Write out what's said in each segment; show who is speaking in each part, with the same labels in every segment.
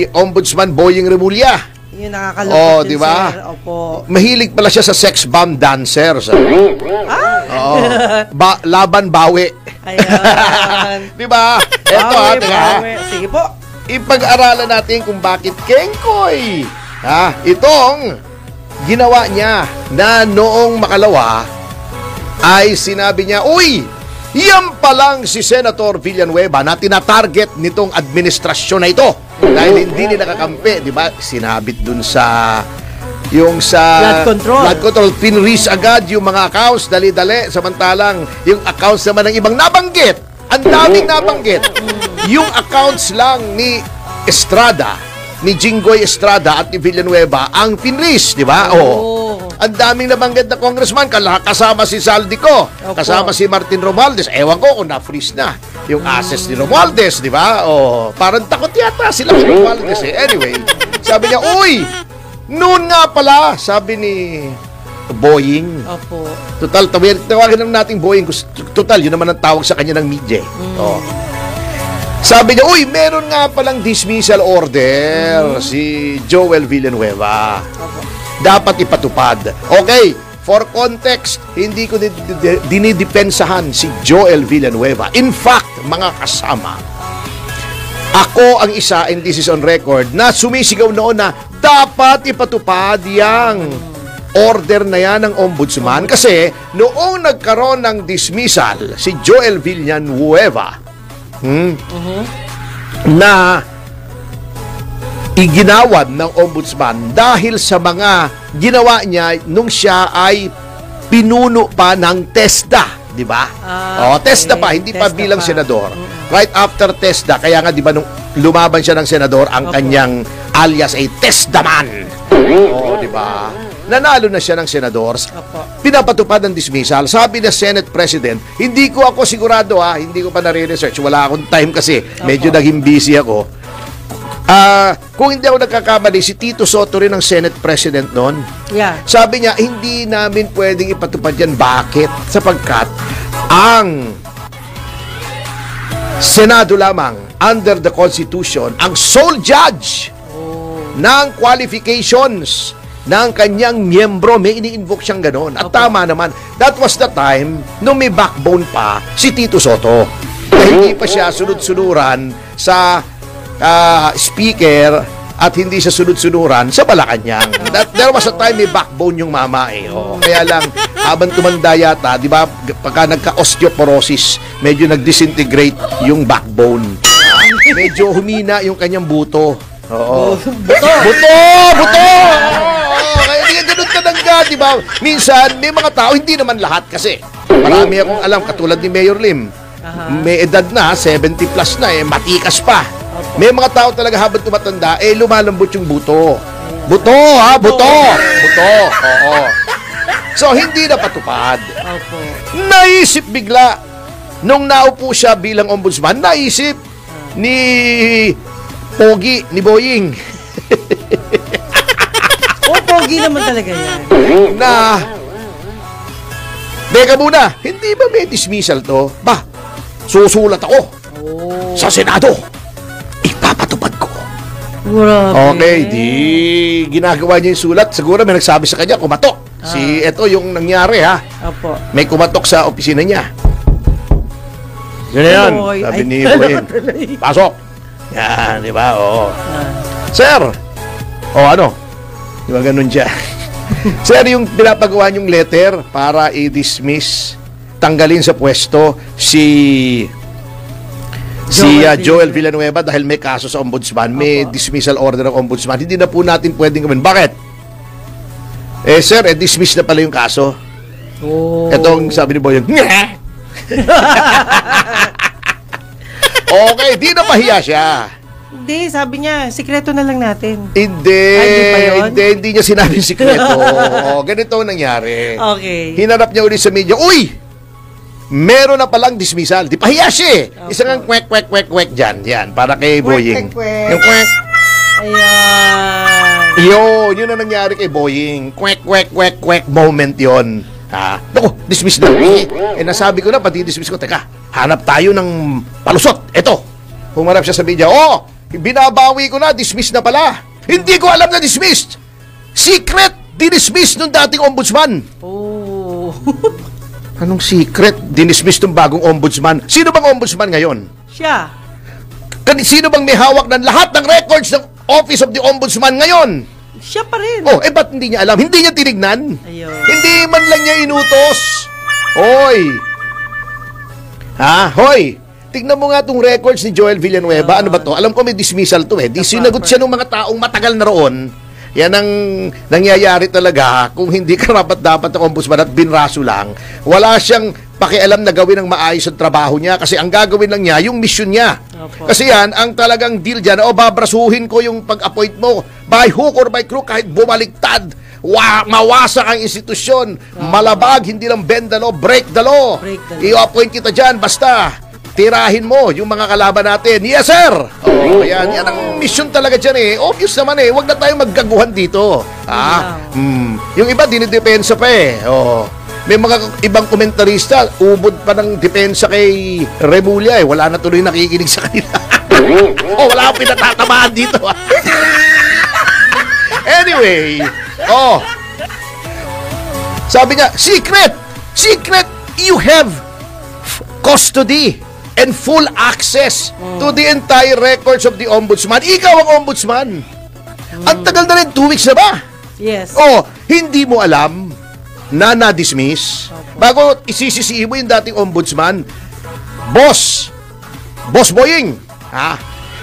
Speaker 1: Ombudsman Boying Remulla.
Speaker 2: Yung nakakalungkot
Speaker 1: di ba?
Speaker 2: sir. Opo.
Speaker 1: Mahilig pala siya sa sex bomb dancer. Laban bawi.
Speaker 2: Ayan.
Speaker 1: Di ba? Ito
Speaker 2: bawi. Sige po.
Speaker 1: Ipag-aralan natin kung bakit Kengkoy. Itong ginawa niya na noong makalawa ay sinabi niya, uy, yan pa lang si Senator Villanueva na tinatarget nitong administrasyon na ito. Dahil hindi nila kakampi, di ba? Sinabit dun sa
Speaker 2: flood control,
Speaker 1: pinrease agad yung mga accounts, dali-dali. Samantalang yung accounts naman ng ibang nabanggit, ang daming nabanggit. Yung accounts lang ni Estrada, ni Jinggoy Estrada at ni Villanueva ang pinrease, di ba? Ang daming nabanggit na congressman, kasama si Saldico, kasama si Martin Romualdez. Ewan ko kung na-freeze na yung assets ni Romualdez, di ba? Parang takot yata sila si Romualdez eh. Anyway, sabi niya, uy, noon nga pala, sabi ni Boying.
Speaker 2: Opo.
Speaker 1: Total, tawagin naman natin Boying. Total, yun naman ang tawag sa kanya ng media. Sabi niya, uy, meron nga palang dismissal order si Joel Villanueva. Dapat ipatupad. Okay, for context, hindi ko dinidepensahan si Joel Villanueva. In fact, mga kasama, ako ang isa, and this is on record, na sumisigaw noon na dapat ipatupad yang order na yan ng ombudsman kasi noong nagkaroon ng dismissal si Joel Villanueva na iginawad ng ombudsman dahil sa mga ginawa niya nung siya ay pinuno pa ng TESDA, di ba? TESDA pa, hindi pa bilang senador. Right after TESDA, kaya nga di ba nung lumaban siya ng senador, ang kanyang alias ay TESDAman. Di ba? Nanalo na siya ng senador. Pinapatupad ng dismissal. Sabi na Senate President, hindi ko ako sigurado hindi ko pa nare-research. Wala akong time kasi medyo naging busy ako. Kung hindi ako nagkakamali, si Tito Soto rin ang Senate President noon. Sabi niya, hindi namin pwedeng ipatupad yan. Bakit? Sapagkat ang Senado lamang, under the Constitution, ang sole judge ng qualifications ng kanyang miyembro. May ini-invoke siyang ganon. At tama naman, that was the time nung may backbone pa si Tito Soto. Hindi pa siya sunod-sunuran sa speaker at hindi siya sunod-sunuran sa Malacanang. There was a time may backbone yung mama Kaya lang, habang tumanda yata, di ba, pagka nagka-osteoporosis, medyo nag-disintegrate yung backbone. Medyo humina yung kanyang buto. Buto! Kaya hindi ka ganun kanangga, di ba? Minsan, may mga tao, hindi naman lahat kasi. Marami akong alam, katulad ni Mayor Lim. May edad na, 70 plus na, matikas pa. May mga tao talaga habang tumatanda, lumalambot yung buto. Buto. Oo. So, hindi na patupad. Naisip bigla, nung naupo siya bilang ombudsman, naisip ni Pogi, ni Boying.
Speaker 2: Pogi naman talaga yan.
Speaker 1: Teka muna, hindi ba may dismissal to? Susulat ako sa Senado. Ipapatupad ko. Okay, di ginagawa niya yung sulat. Siguro may nagsabi sa kanya, kumatok. Ito yung nangyari May kumatok sa opisina niya. Yun na yan. Sabi ni Boying, pasok. Yan, di ba? Sir! Ano? Di ba ganun siya? Sir, yung pinapagawa niyong letter para i-dismiss, tanggalin sa pwesto si Joel Villanueva dahil may kaso sa ombudsman, may dismissal order ng ombudsman. Hindi na po natin pwedeng gawin. Bakit? Sir, dismiss na pala yung kaso. Etong sabi ni Boyong, okay, di na pahiya siya.
Speaker 2: Hindi, sabi niya, sikreto na lang natin.
Speaker 1: Hindi niya sinabing sikreto. Ganito ang nangyari.
Speaker 2: Okay.
Speaker 1: Hinarap niya ulit sa media, uy! Meron na palang dismissal. Di pahiya siya. Isang kwek dyan. Yan, para kay Boying. Yung kwek.
Speaker 2: Ayan.
Speaker 1: Yun ang nangyari kay Boying. Kwek moment yon. Naku, dismiss na. Nasabi ko na, pati dismiss ko. Teka, hanap tayo ng palusot. Eto. Humarap siya sa media. binabawi ko na, dismiss na pala. Hindi ko alam na dismissed. Secret, dinismiss nung dating ombudsman.
Speaker 2: Oh.
Speaker 1: Anong secret? Dinismiss nung bagong ombudsman. Sino bang ombudsman ngayon?
Speaker 2: Siya.
Speaker 1: Sino bang may hawak ng lahat ng records ng Office of the Ombudsman ngayon?
Speaker 2: Siya pa rin.
Speaker 1: Oh, ba't hindi niya alam? Hindi niya tinignan?
Speaker 2: Ayun.
Speaker 1: Hindi man lang niya inutos. Hoy! Hoy! Tignan mo nga itong records ni Joel Villanueva. Ano ba to? Alam ko may dismissal to eh. Di sinagot siya ng mga taong matagal na roon. Yan ang nangyayari talaga kung hindi karapat-dapat ng ombudsman at binraso lang. Wala siyang pakialam na gawin ang maayos ang trabaho niya kasi ang gagawin lang niya, yung mission niya.
Speaker 2: Opo.
Speaker 1: Kasi yan, ang talagang deal dyan, babrasuhin ko yung pag-appoint mo by hook or by crook kahit bumaliktad. Mawasak ang institusyon. Malabag, hindi lang bend the law, break the law. I-appoint kita dyan, basta tirahin mo yung mga kalaban natin. Yes, sir! Yan ang mission talaga dyan eh. Obvious naman eh. Huwag na tayo maggaguhan dito. Yung iba, dinidepensa pa eh. May mga ibang komentarista, ubod pa ng depensa kay Remulla eh. Wala na tuloy nakikinig sa kanila. Wala akong pinatatamaan dito. Anyway, sabi niya, secret! Secret! You have custody and full access to the entire records of the ombudsman. Ikaw ang ombudsman. Ang tagal na rin, 2 weeks na ba?
Speaker 2: Yes.
Speaker 1: Hindi mo alam na na-dismiss. Bago isisisihin mo yung dating ombudsman, Boss Boying.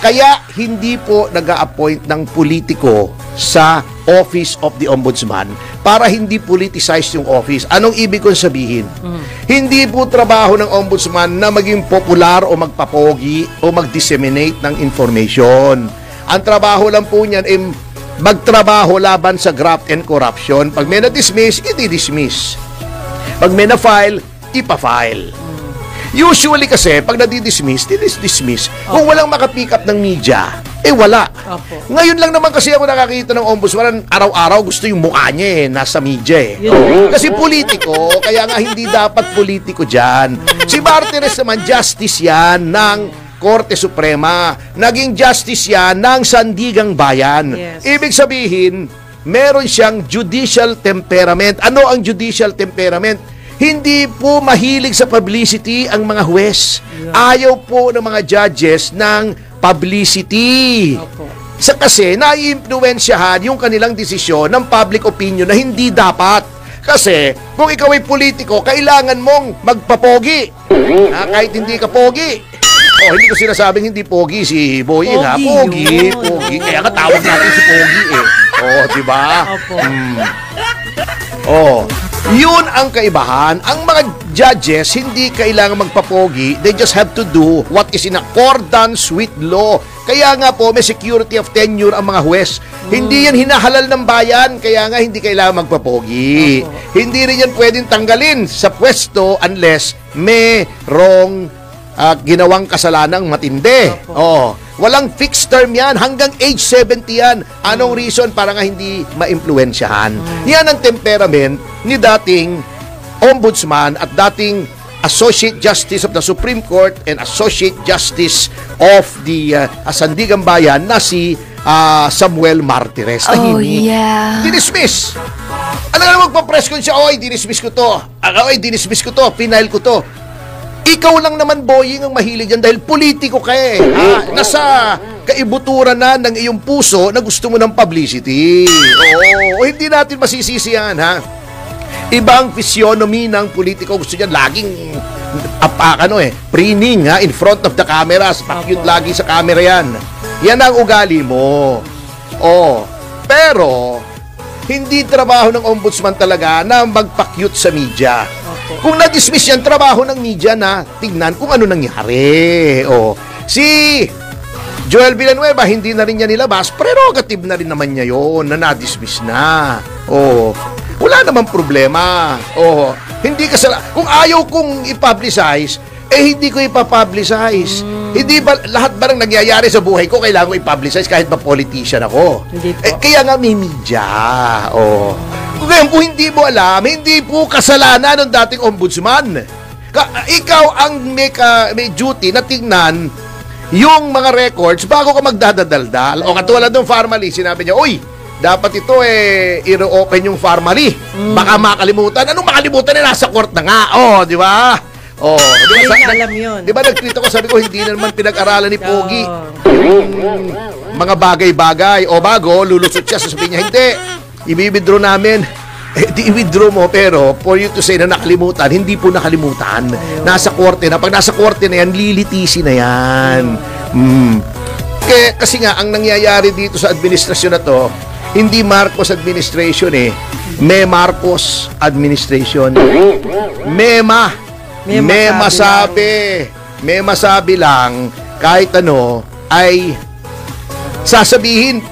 Speaker 1: Kaya hindi po nag-a-appoint ng politiko sa Office of the Ombudsman para hindi politicize yung office. Anong ibig kong sabihin? Hindi po trabaho ng ombudsman na maging popular o magpapogi o mag-disseminate ng information. Ang trabaho lang po niyan ay magtrabaho laban sa graft and corruption. Pag may na-dismiss, i-dismiss. Pag may na-file, ipa-file. Usually kasi, pag nadi-dismiss, dismiss. Kung walang makapick up ng media, wala. Ngayon lang naman kasi ako nakakita ng ombudsman, araw-araw gusto yung mukha niya nasa media Kasi politiko, kaya nga hindi dapat politiko dyan. Si Martires naman, justice yan ng Korte Suprema. Naging justice yan ng Sandigang Bayan. Ibig sabihin, meron siyang judicial temperament. Ano ang judicial temperament? Hindi po mahilig sa publicity ang mga huwes. Ayaw po ng mga judges ng publicity. Kasi nai-impluwensyahan yung kanilang desisyon ng public opinion na hindi dapat. Kasi kung ikaw ay politiko, kailangan mong magpapogi. Kahit hindi ka pogi. Hindi ko sinasabing hindi pogi si Boying Pogi. Kaya nga tawag natin si Pogi diba? Yun ang kaibahan. Ang mga judges, hindi kailangan magpapogi. They just have to do what is in accordance with law. Kaya nga po, may security of tenure ang mga huwes. Hindi yan hinahalal ng bayan, kaya nga hindi kailangan magpapogi. Hindi rin yan pwedeng tanggalin sa pwesto unless may wrong ginawang kasalanang matindi. Walang fixed term yan. Hanggang age 70 yan. Anong reason? Para nga hindi ma-impluensyahan. Yan ang temperament ni dating ombudsman at dating Associate Justice of the Supreme Court and Associate Justice of the Sandigang Bayan na si Samuel Martires. Dinismiss. Ano nga magpa-press con siya? Dinismiss ko to. Dinismiss ko to. Final ko to. Ikaw lang naman, Boying, ang mahilig yan dahil politiko ka Nasa kaibuturan na ng iyong puso na gusto mo ng publicity. Hindi natin masisisi yan, Iba ang physiognomy ng politiko. Gusto niyan laging preening, in front of the cameras. Pakyut lagi sa camera yan. Yan ang ugali mo. Pero hindi trabaho ng ombudsman talaga na magpakyut sa media. Kung na-dismiss yan, trabaho ng media na tignan kung ano nangyari. Si Joel Villanueva, hindi na rin niya nilabas. Prerogative na rin naman niya yun na na-dismiss na. Wala namang problema. Hindi kung ayaw kong i-publicize, hindi ko ipapublicize. Hindi ba, lahat ba nang nangyayari sa buhay ko, kailangan ko i-publicize kahit ba politician ako? Kaya nga may media. Ngayon, kung hindi mo alam, hindi po kasalanan ng dating ombudsman. Ikaw ang may duty na tingnan yung mga records bago ka magdadaldal. O katulad ng Pharmally, sinabi niya, uy, dapat ito i-reopen yung Pharmally. Baka makalimutan. Anong makalimutan na nasa court na nga? Di ba?
Speaker 2: Hindi niya alam yun.
Speaker 1: Di ba nag-tweet ako, sabi ko, hindi na naman pinag-aralan ni Pogi. Yung mga bagay-bagay. O bago, lulusot siya, sasabihin niya, hindi. I-withdraw namin. I-withdraw mo, pero for you to say na nakalimutan, hindi po nakalimutan. Nasa korte na. Pag nasa korte na yan, lilitisi na yan. Kasi nga, ang nangyayari dito sa administrasyon na to, hindi Marcos administration May Marcos administration. May masabi lang, kahit ano, ay sasabihin,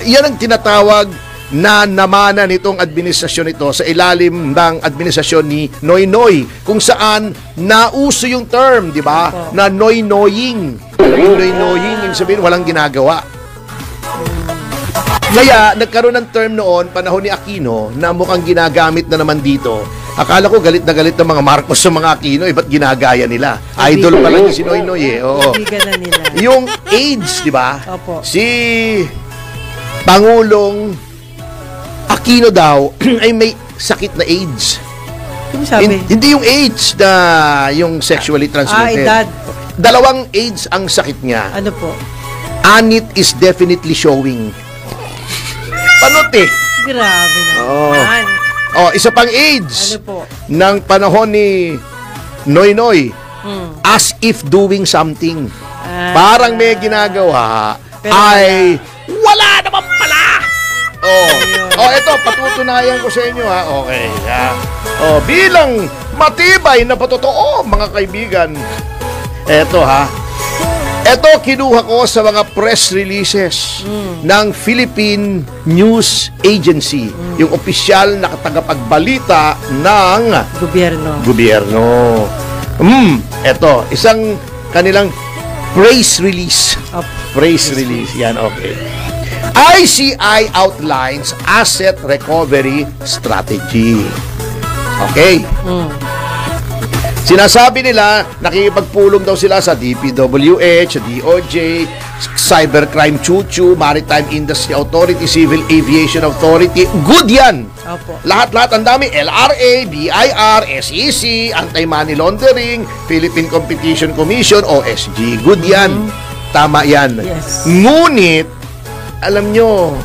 Speaker 1: yan ang tinatawag na namana nitong administrasyon ito sa ilalim ng administrasyon ni Noy Noy, kung saan nauso yung term, di ba? Na noy-noying. Noy-noying, yung sabihin, walang ginagawa. Kaya, nagkaroon ng term noon, panahon ni Aquino, na mukhang ginagamit na naman dito. Akala ko galit na galit ng mga Marcos sa mga Aquino, ba't ginagaya nila? Idol pa lang si Noy Noy Oo.
Speaker 2: Na nila.
Speaker 1: Yung AIDS, di ba?
Speaker 2: Opo.
Speaker 1: Si Pangulong Aquino daw ay may sakit na AIDS. Hindi yung AIDS na yung sexually transmitted.
Speaker 2: Edad.
Speaker 1: Dalawang AIDS ang sakit niya.
Speaker 2: Ano po?
Speaker 1: And it is definitely showing. Panote.
Speaker 2: Grabe naman.
Speaker 1: Isa pang AIDS.
Speaker 2: Ano po?
Speaker 1: Ng panahon ni Noy Noy. As if doing something. Parang may ginagawa ay wala naman pala. Ito, patutunayan ko sa inyo ha. Okay. Bilang matibay na patotoo, mga kaibigan. Ito ha. Ito, kinuha ko sa mga press releases ng Philippine News Agency, yung opisyal na tagapagbalita ng gobyerno. Ito, isang kanilang press release. Press release, yan, okay. ICI outlines asset recovery strategy. Okay. Sinasabi nila, nakikipagpulong daw sila sa DPWH, sa DOJ, Cybercrime Chuchu, Maritime Industry Authority, Civil Aviation Authority. Good yan!
Speaker 2: Opo.
Speaker 1: Lahat-lahat, ang dami. LRA, BIR, SEC, Anti-Money Laundering, Philippine Competition Commission, OSG. Good yan. Tama yan.
Speaker 2: Yes.
Speaker 1: Ngunit, alam nyo,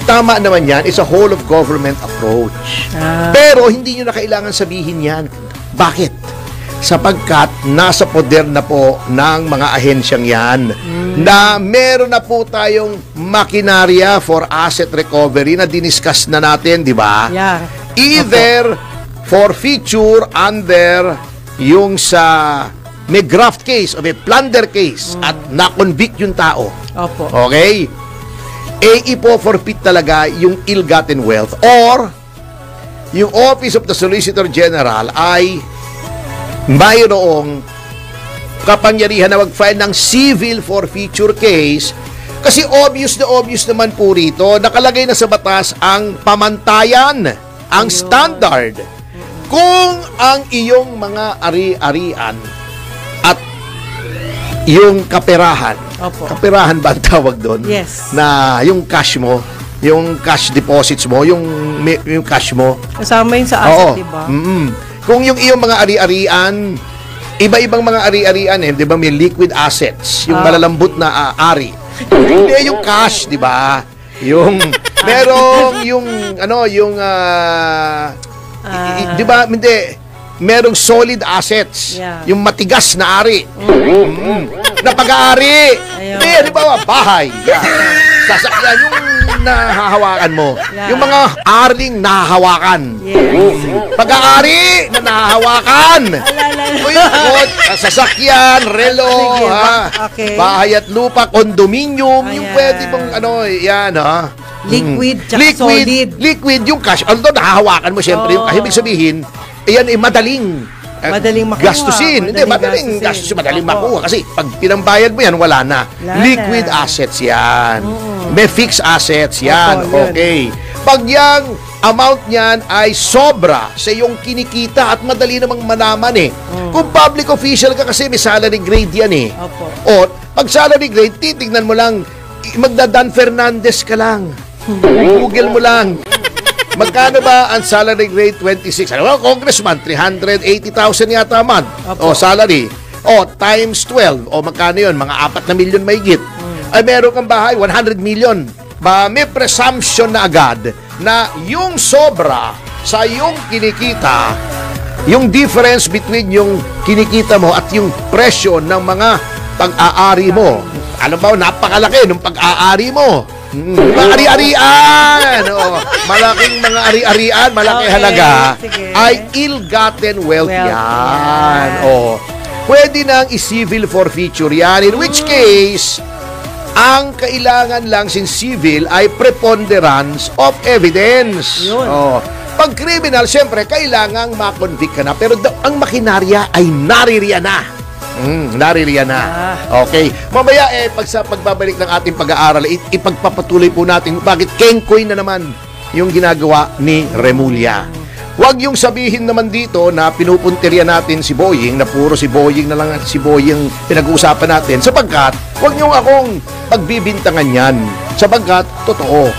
Speaker 1: tama naman yan. It's a whole of government approach. Pero hindi nyo na kailangan sabihin yan. Bakit? Sapagkat nasa poder na po ng mga ahensyang yan na meron na po tayong makinarya for asset recovery na diniscuss na natin, di ba?
Speaker 2: Yeah.
Speaker 1: Either for feature under yung sa may graft case o may plunder case at na-convict yung tao.
Speaker 2: Opo.
Speaker 1: Okay? ipo-forfeit talaga yung ill-gotten wealth, or yung Office of the Solicitor General ay mayroong kapangyarihan na mag-file ng civil forfeiture case, kasi obvious naman po rito, nakalagay na sa batas ang pamantayan, ang standard. Kung ang iyong mga ari-arian at yung kaperahan, kaperahan ba ang tawag doon?
Speaker 2: Yes.
Speaker 1: Na yung cash mo, yung cash deposits mo, yung cash mo.
Speaker 2: Kasama yun sa asset, di ba?
Speaker 1: Kung yung iyong mga ari-arian, iba-ibang mga ari-arian di ba, may liquid assets, yung malalambot na ari. Hindi yung cash, di ba? Yung merong yung di ba, hindi, merong solid assets, yung matigas na ari, na pag-aari. Hindi, di ba, bahay, sasakyan, yung nahahawakan mo, yung mga arling nahahawakan, pag-aari na nahahawakan, sasakyan, relo, bahay at lupa, kondominium, yung pwede mong yan,
Speaker 2: liquid, tsaka solid.
Speaker 1: Liquid, yung cash. Although nahahawakan mo siyempre yung cash. Ibig sabihin, yan ay madaling
Speaker 2: makuha.
Speaker 1: Gastusin. Madaling gastusin. Madaling makuha. Kasi pag pinambayad mo yan, wala na. Liquid assets yan. May fixed assets yan. Okay. Pag yung amount niyan ay sobra sa iyong kinikita at madali namang malaman Kung public official ka kasi may salary grade yan
Speaker 2: Opo.
Speaker 1: O Pag salary grade, titignan mo lang, magda-Dan Fernandez ka lang. Google mo lang. Magkano ba ang salary grade 26? Ano ba, congressman, 380,000 yata a month. O, salary. O, times 12. O, magkano yun? Mga 4 na milyon mahigit. Ay, meron kang bahay, 100 million. May presumption na agad na yung sobra sa yung kinikita, yung difference between yung kinikita mo at yung presyo ng mga pag-aari mo. Ano ba, napakalaki ng pag-aari mo. Mga ari-arian. Malaking mga ari-arian, malaking halaga,
Speaker 2: sige.
Speaker 1: ay ill-gotten wealth yan. Pwede nang i-civil forfeiture yan. In which case, ang kailangan lang sin civil ay preponderance of evidence. Pag criminal, siyempre, kailangang makonvict ka na. Pero ang makinarya ay naririyan na. Naririyan na. Okay. Mamaya, pagbabalik ng ating pag-aaral, ipagpapatuloy po natin bakit kengkoy na naman yung ginagawa ni Remulla. Huwag yung sabihin naman dito na pinupuntirya natin si Boying, na puro si Boying na lang at si Boying pinag-uusapan natin. Sapagkat, huwag niyong akong pagbibintangan yan. Sapagkat, totoo.